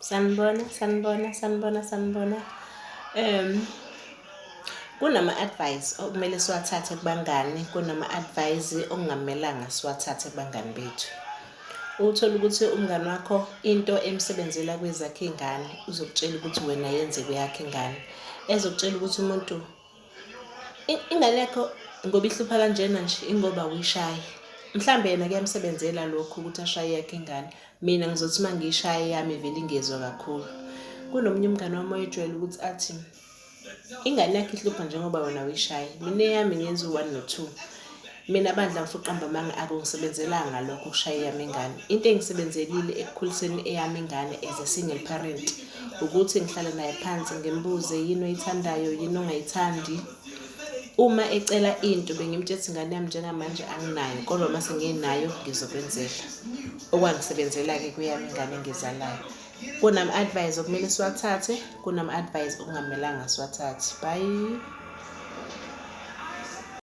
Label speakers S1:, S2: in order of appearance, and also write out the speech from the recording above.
S1: Sanibona. Kunama-advice okumele siwathathe kubangani, kunama-advice okungamelanga siwathathe kubangani bethu. Uthola ukuthi umngani wakho into emsebenzela kwezakhe ingane, uzokutshela ukuthi wena yenze kweyakhe ingane. Ezokutshela ukuthi umuntu ingane yakho ngoba ihlupha kanjena nje ingoba uyishaye. Mhlambe yena kuyamsebenzela lokhu ukuthi ashaye yakhe ingane. Mina ngizothi mangiyishaye yami vele ingezwe kakhulu. Kunomunye umngane wami oyejwayele ukuthi athi ingane yakhe ihlupha njengoba wena uyishaye. Mina eyami ngenza u-1 no-2. Mina bandla mfuqamba manga akungisebenzelanga lokho ukushaya yami ingane. Into engisebenzelile ekukhuliseni eyami ingane as a single parent ukuthi ngihlale naye phansi ngimbuze yini oyithandayo yini ongayithandi. Uma ecela into bengimtshela ingane yami njengamanje anginayo kodwa mase nginayo ngizokwenzela. Okwangisebenzela-ke kuyami ingane engizalayo. Kunama-advice okumele siwathathe, kunama-advice okungamelanga siwathathe. Bye.